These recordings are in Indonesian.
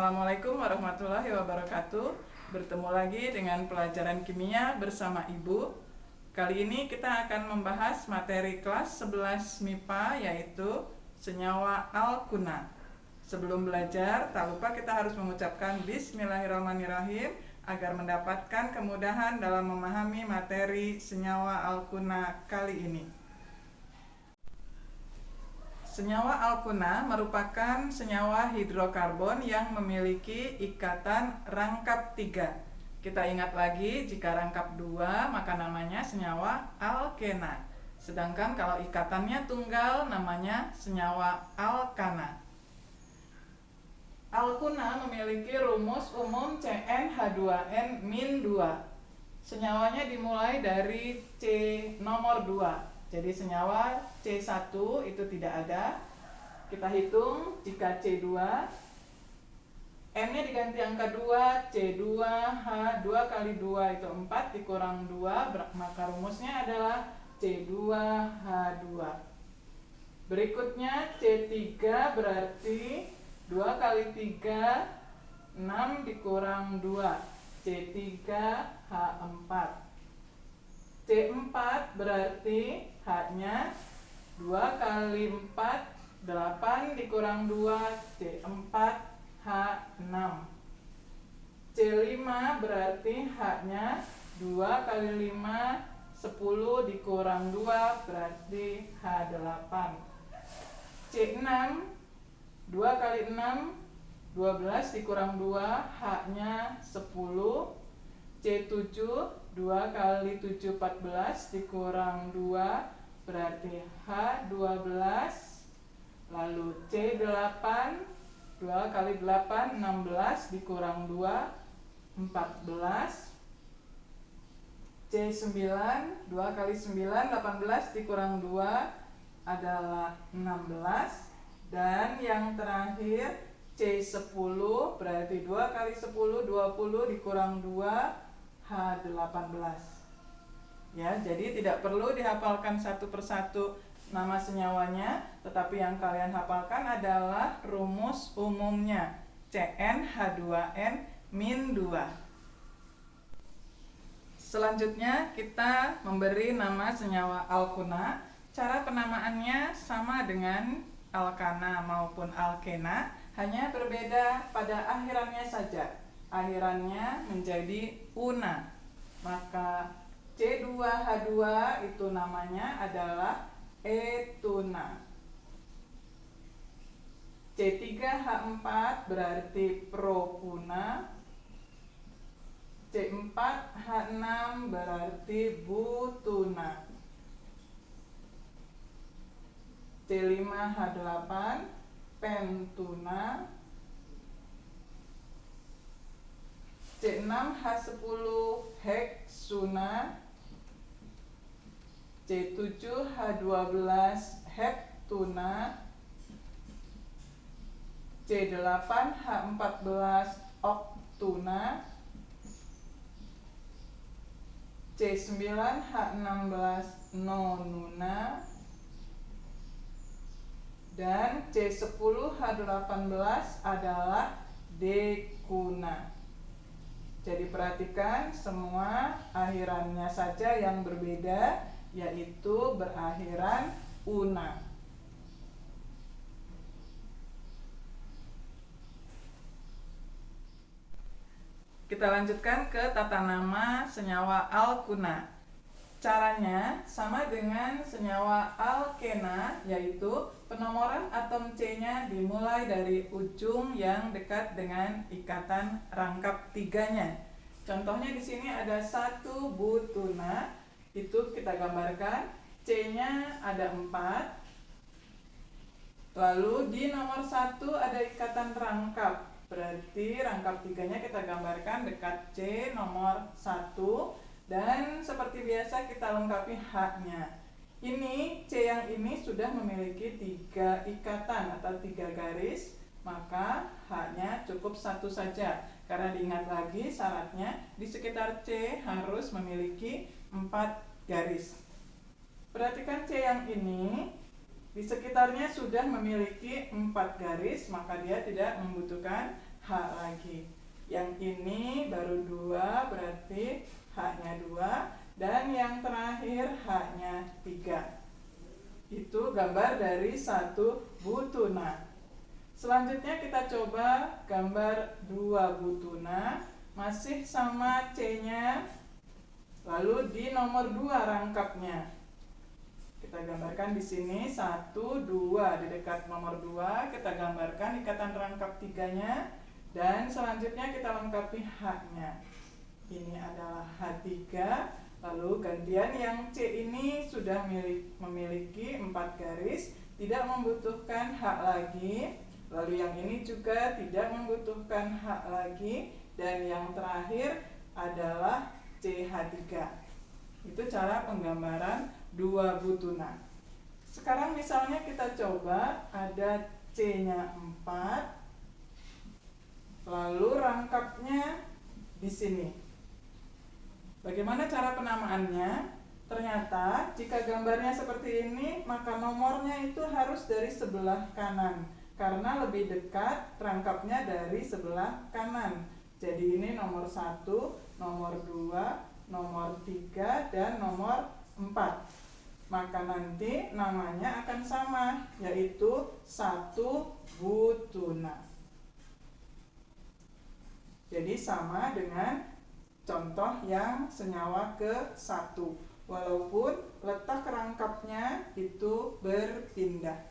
Assalamualaikum warahmatullahi wabarakatuh. Bertemu lagi dengan pelajaran kimia bersama Ibu. Kali ini kita akan membahas materi kelas 11 MIPA, yaitu senyawa alkuna. Sebelum belajar, tak lupa kita harus mengucapkan Bismillahirrahmanirrahim agar mendapatkan kemudahan dalam memahami materi senyawa alkuna kali ini. Senyawa alkuna merupakan senyawa hidrokarbon yang memiliki ikatan rangkap 3. Kita ingat lagi, jika rangkap 2 maka namanya senyawa alkena. Sedangkan kalau ikatannya tunggal namanya senyawa alkana. Alkuna memiliki rumus umum CnH2n-2. Senyawanya dimulai dari C nomor 2. Jadi senyawa C1 itu tidak ada. Kita hitung jika C2, N-nya diganti angka 2, C2, H, 2 kali 2 itu 4 dikurang 2, maka rumusnya adalah C2H2. Berikutnya C3 berarti 2 kali 3, 6 dikurang 2, C3H4. C4 berarti H-nya 2 kali 4, 8 dikurang 2, C4H6. C5 berarti H-nya 2 kali 5, 10 dikurang 2, berarti H8. C6 2 kali 6, 12 dikurang 2, H-nya 10. C7 2 kali 7, 14 dikurang 2 berarti H12. Lalu C8 2 kali 8, 16 dikurang 2, 14. C9 2 kali 9, 18 dikurang 2 adalah 16. Dan yang terakhir C10 berarti 2 kali 10, 20 dikurang 2, H18. Ya, jadi tidak perlu dihafalkan satu persatu nama senyawanya, tetapi yang kalian hafalkan adalah rumus umumnya, CnH2n-2. Selanjutnya kita memberi nama senyawa alkuna. Cara penamaannya sama dengan alkana maupun alkena, hanya berbeda pada akhirannya saja. Akhirannya menjadi una. Maka C2H2 itu namanya adalah etuna. C3H4 berarti propuna. C4H6 berarti butuna. C5H8 pentuna. C6H10 heksuna. C7H12 heptuna. C8H14 oktuna. C9H16 nonuna. Dan C10H18 adalah dekuna. Jadi perhatikan semua akhirannya saja yang berbeda, yaitu berakhiran una. Kita lanjutkan ke tata nama senyawa alkuna. Caranya sama dengan senyawa alkena, yaitu penomoran atom C-nya dimulai dari ujung yang dekat dengan ikatan rangkap 3-nya. Contohnya di sini ada 1 butuna, itu kita gambarkan C-nya ada 4. Lalu di nomor 1 ada ikatan rangkap, berarti rangkap 3-nya kita gambarkan dekat C nomor 1. Dan seperti biasa kita lengkapi H-nya. Ini C yang ini sudah memiliki 3 ikatan atau 3 garis, maka H-nya cukup 1 saja. Karena diingat lagi syaratnya di sekitar C harus memiliki 4 garis. Perhatikan C yang ini di sekitarnya sudah memiliki 4 garis, maka dia tidak membutuhkan H lagi. Yang ini baru 2, berarti H-nya 2, dan yang terakhir H-nya 3. Itu gambar dari satu butuna. Selanjutnya kita coba gambar 2 butuna, masih sama C-nya, lalu di nomor 2 rangkapnya. Kita gambarkan di sini 1, 2, di dekat nomor 2 kita gambarkan ikatan rangkap 3-nya, dan selanjutnya kita lengkapi H-nya. Ini adalah H3. Lalu gantian yang C ini sudah memiliki 4 garis, tidak membutuhkan H lagi. Lalu yang ini juga tidak membutuhkan H lagi. Dan yang terakhir adalah CH3. Itu cara penggambaran 2 butuna. Sekarang misalnya kita coba ada C-nya 4, lalu rangkapnya di sini. Bagaimana cara penamaannya? Ternyata jika gambarnya seperti ini, maka nomornya itu harus dari sebelah kanan, karena lebih dekat rangkapnya dari sebelah kanan. Jadi ini nomor 1, nomor 2, nomor 3, dan nomor 4. Maka nanti namanya akan sama, yaitu 1 butuna. Jadi sama dengan contoh yang senyawa ke-1, walaupun letak rangkapnya itu berpindah.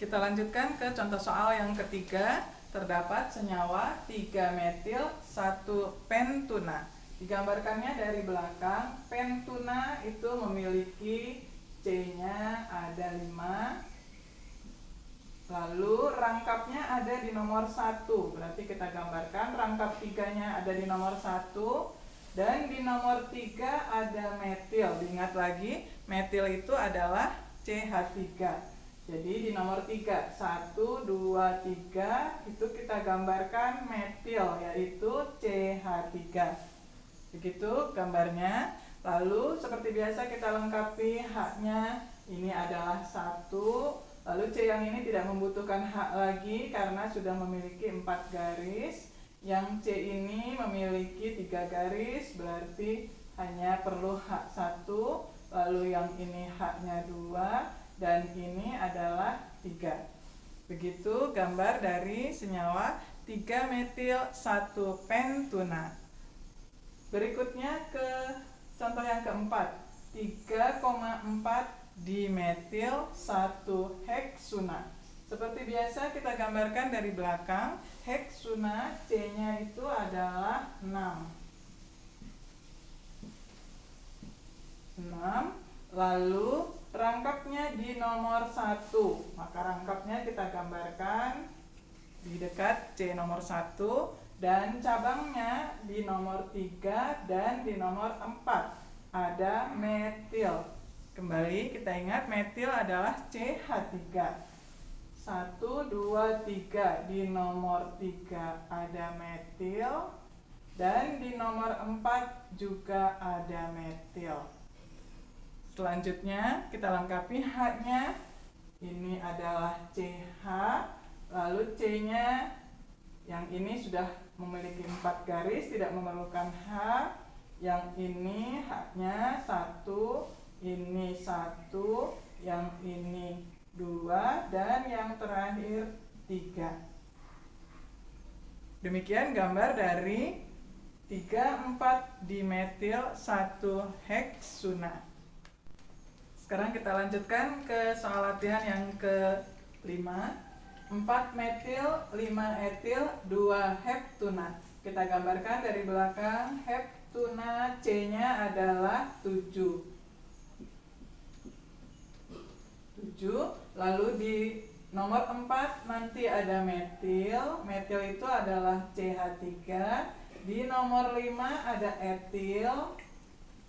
Kita lanjutkan ke contoh soal yang ketiga. Terdapat senyawa 3-metil 1 pentuna. Digambarkannya dari belakang. Pentuna itu memiliki C-nya ada 5. Lalu rangkapnya ada di nomor 1. Berarti kita gambarkan rangkap 3-nya ada di nomor 1. Dan di nomor 3 ada metil. Diingat lagi, metil itu adalah CH3. Jadi di nomor 3, 1, 2, 3, itu kita gambarkan metil, yaitu CH3. Begitu gambarnya. Lalu seperti biasa kita lengkapi H-nya. Ini adalah 1. Lalu C yang ini tidak membutuhkan H lagi karena sudah memiliki 4 garis. Yang C ini memiliki 3 garis, berarti hanya perlu H1. Lalu yang ini H-nya 2, dan ini adalah 3. Begitu gambar dari senyawa 3-metil 1 pentuna. Berikutnya ke contoh yang keempat, 3,4 dimetil 1 heksuna. Seperti biasa kita gambarkan dari belakang. Heksuna C-nya itu adalah 6. Lalu rangkapnya di nomor 1. Maka rangkapnya kita gambarkan di dekat C nomor 1, dan cabangnya di nomor 3 dan di nomor 4. Ada metil. Kembali kita ingat metil adalah CH3. 1, 2, 3. Di nomor 3 ada metil, dan di nomor 4 juga ada metil. Selanjutnya kita lengkapi H-nya. Ini adalah CH. Lalu C-nya yang ini sudah memiliki 4 garis, tidak memerlukan H. Yang ini H-nya 1, ini 1, yang ini 2, dan yang terakhir 3. Demikian gambar dari 3,4 dimetil 1 heksuna. Sekarang kita lanjutkan ke soal latihan yang ke-5. 4 metil 5 etil 2 heptuna. Kita gambarkan dari belakang. Heptuna C-nya adalah 7. Lalu di nomor 4 nanti ada metil. Metil itu adalah CH3. Di nomor 5 ada etil,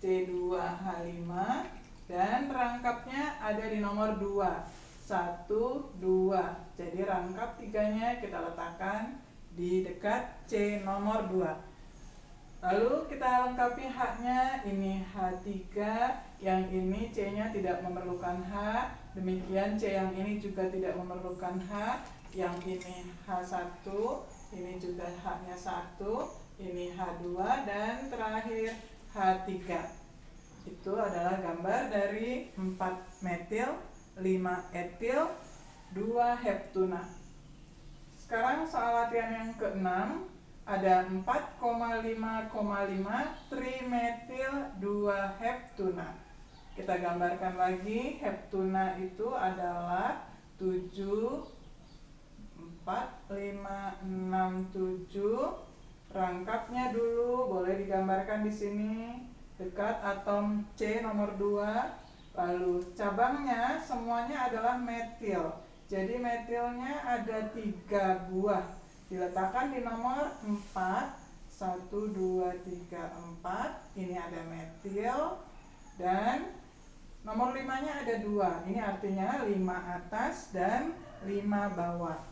C2H5. Dan rangkapnya ada di nomor 2, 1, 2. Jadi rangkap 3-nya kita letakkan di dekat C nomor 2. Lalu kita lengkapi H-nya, ini H3, yang ini C-nya tidak memerlukan H, demikian C yang ini juga tidak memerlukan H, yang ini H1, ini juga H-nya 1, ini H2, dan terakhir H3. Itu adalah gambar dari 4 metil, 5 etil, 2 heptuna. Sekarang soal latihan yang ke-6, ada 4,5,5 trimetil 2 heptuna. Kita gambarkan lagi, heptuna itu adalah 7, 4, 5, 6, 7. Rangkapnya dulu boleh digambarkan di sini dekat atom C nomor 2. Lalu cabangnya semuanya adalah metil. Jadi metilnya ada 3 buah. Diletakkan di nomor 4. 1, 2, 3, 4. Ini ada metil. Dan nomor 5-nya ada 2. Ini artinya 5 atas dan 5 bawah.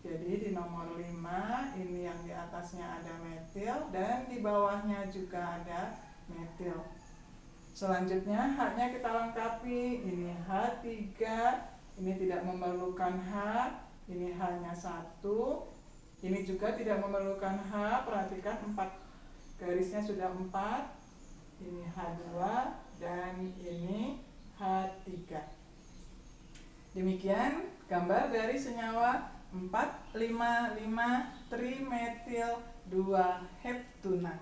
Jadi di nomor 5 ini yang di atasnya ada metil dan di bawahnya juga ada metil. Selanjutnya H-nya kita lengkapi. Ini H3. Ini tidak memerlukan H. Ini H-nya 1. Ini juga tidak memerlukan H. Perhatikan 4 garisnya sudah 4. Ini H2 dan ini H3. Demikian gambar dari senyawa 4,5,5 trimetil 2 heptuna.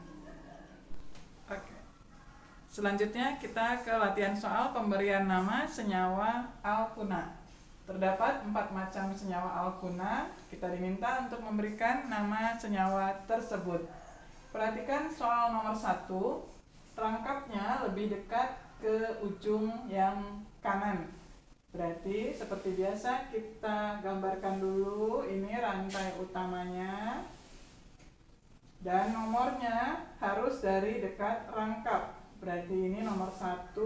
Oke. Selanjutnya kita ke latihan soal pemberian nama senyawa alkuna. Terdapat 4 macam senyawa alkuna. Kita diminta untuk memberikan nama senyawa tersebut. Perhatikan soal nomor 1. Rangkapnya lebih dekat ke ujung yang kanan. Berarti seperti biasa kita gambarkan dulu. Ini rantai utamanya. Dan nomornya harus dari dekat rangkap. Berarti ini nomor 1,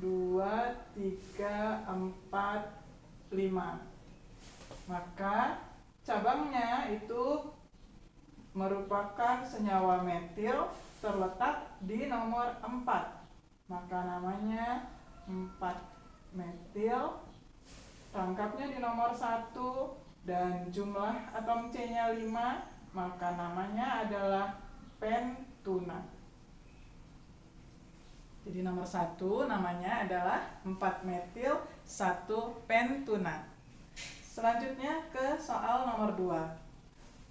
2, 3, 4, 5. Maka cabangnya itu merupakan senyawa metil terletak di nomor 4. Maka namanya 4 metil. Rangkapnya di nomor 1 dan jumlah atom C-nya 5, maka namanya adalah pentuna. Jadi nomor 1 namanya adalah 4 metil 1 pentuna. Selanjutnya ke soal nomor 2.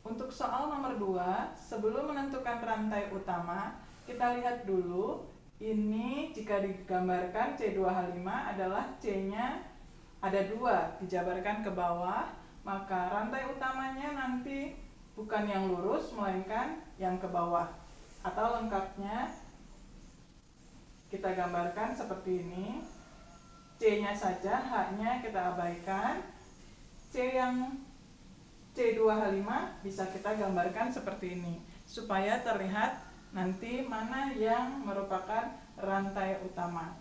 Untuk soal nomor 2, sebelum menentukan rantai utama, kita lihat dulu. Ini jika digambarkan C2H5 adalah C-nya ada 2 dijabarkan ke bawah, maka rantai utamanya nanti bukan yang lurus melainkan yang ke bawah. Atau lengkapnya kita gambarkan seperti ini. C-nya saja, H-nya kita abaikan. C yang C2H5 bisa kita gambarkan seperti ini supaya terlihat nanti mana yang merupakan rantai utama.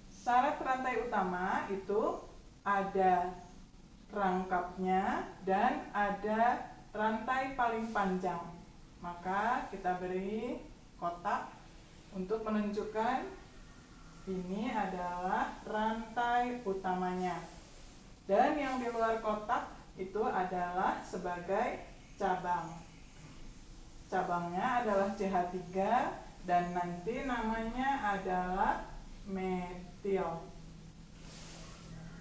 Syarat rantai utama itu ada rangkapnya dan ada rantai paling panjang. Maka kita beri kotak untuk menunjukkan ini adalah rantai utamanya. Dan yang di luar kotak itu adalah sebagai cabang. Cabangnya adalah CH3 dan nanti namanya adalah metil.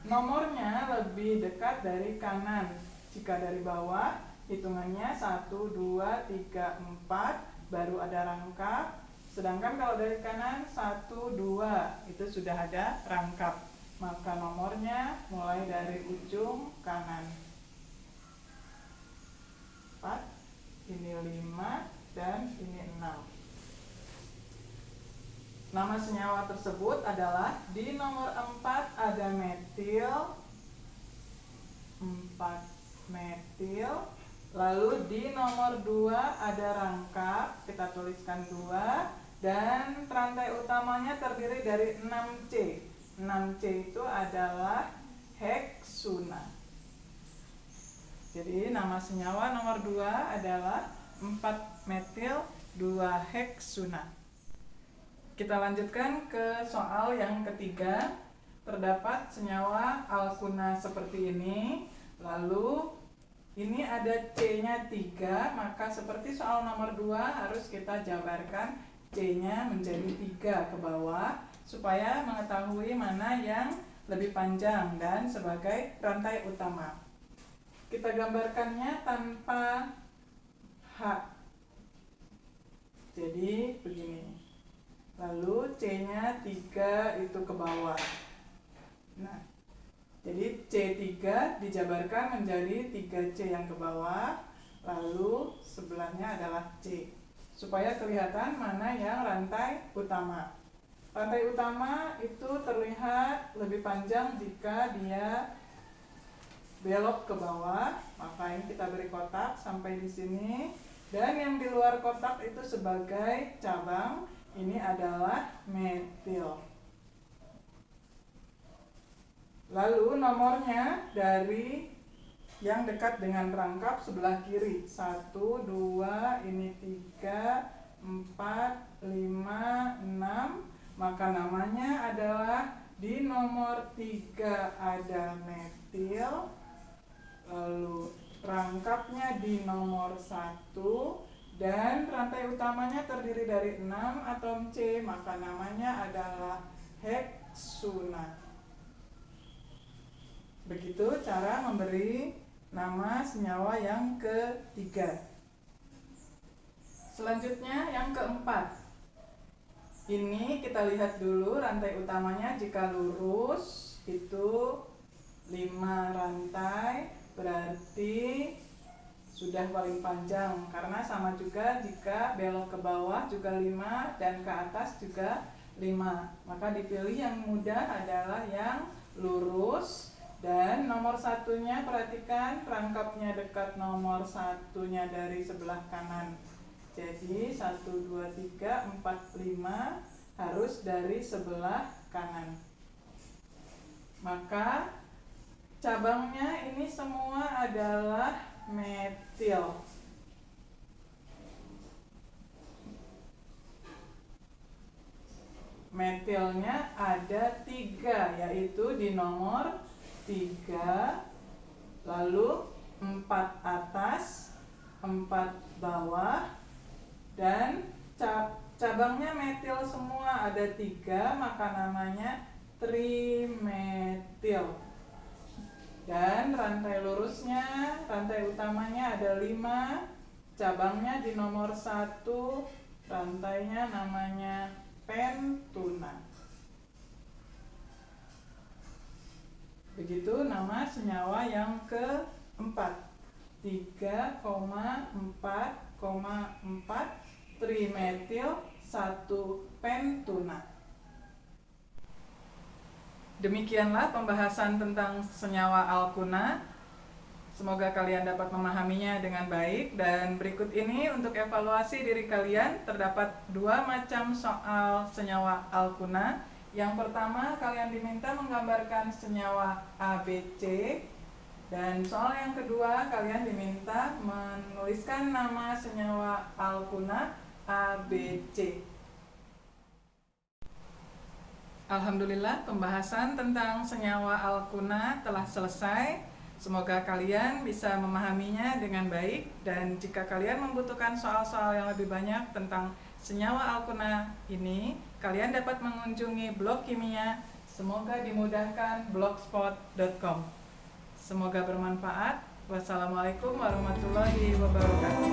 Nomornya lebih dekat dari kanan. Jika dari bawah, hitungannya 1, 2, 3, 4, baru ada rangkap. Sedangkan kalau dari kanan 1, 2, itu sudah ada rangkap. Maka nomornya mulai dari ujung kanan. 4, ini 5, dan ini 6. Nama senyawa tersebut adalah di nomor 4 ada metil, 4 metil. Lalu di nomor 2 ada rangkap, kita tuliskan 2. Dan rantai utamanya terdiri dari 6C. 6C itu adalah heksuna. Jadi nama senyawa nomor 2 adalah 4 metil 2-heksuna. Kita lanjutkan ke soal yang ketiga. Terdapat senyawa alkuna seperti ini, lalu ini ada C-nya 3, maka seperti soal nomor 2 harus kita jabarkan C-nya menjadi 3 ke bawah supaya mengetahui mana yang lebih panjang dan sebagai rantai utama. Kita gambarkannya tanpa H. Jadi begini. Lalu C-nya 3 itu ke bawah. Nah, jadi C3 dijabarkan menjadi 3C yang ke bawah, lalu sebelahnya adalah C, supaya kelihatan mana yang rantai utama. Rantai utama itu terlihat lebih panjang jika dia belok ke bawah, maka ini kita beri kotak sampai di sini. Dan yang di luar kotak itu sebagai cabang, ini adalah metil. Lalu nomornya dari yang dekat dengan rangkap sebelah kiri. 1, 2, ini 3, 4, 5, 6. Maka namanya adalah di nomor 3 ada metil. Lalu rangkapnya di nomor 1. Dan rantai utamanya terdiri dari 6 atom C. Maka namanya adalah heksuna. Begitu cara memberi nama senyawa yang ketiga. Selanjutnya yang keempat. Ini kita lihat dulu rantai utamanya, jika lurus itu 5 rantai, berarti sudah paling panjang. Karena sama juga jika belok ke bawah juga 5 dan ke atas juga 5. Maka dipilih yang mudah adalah yang lurus. Dan nomor 1-nya perhatikan rangkapnya dekat nomor 1-nya dari sebelah kanan. Jadi 1, 2, 3, 4, 5 harus dari sebelah kanan. Maka cabangnya ini semua adalah metil. Metilnya ada 3, yaitu di nomor 3, lalu 4 atas, 4 bawah, dan cabangnya metil semua ada 3, maka namanya trimetil. Dan rantai lurusnya, rantai utamanya ada 5, cabangnya di nomor 1, rantainya namanya pentuna. Begitu nama senyawa yang keempat. 3,4,4 trimetil 1 pentuna. Demikianlah pembahasan tentang senyawa alkuna. Semoga kalian dapat memahaminya dengan baik. Dan berikut ini untuk evaluasi diri kalian, terdapat 2 macam soal senyawa alkuna. Yang pertama, kalian diminta menggambarkan senyawa ABC. Dan soal yang kedua, kalian diminta menuliskan nama senyawa alkuna ABC. Alhamdulillah, pembahasan tentang senyawa alkuna telah selesai. Semoga kalian bisa memahaminya dengan baik. Dan jika kalian membutuhkan soal-soal yang lebih banyak tentang senyawa alkuna ini, kalian dapat mengunjungi blog kimia Semoga Dimudahkan blogspot.com. Semoga bermanfaat. Wassalamualaikum warahmatullahi wabarakatuh.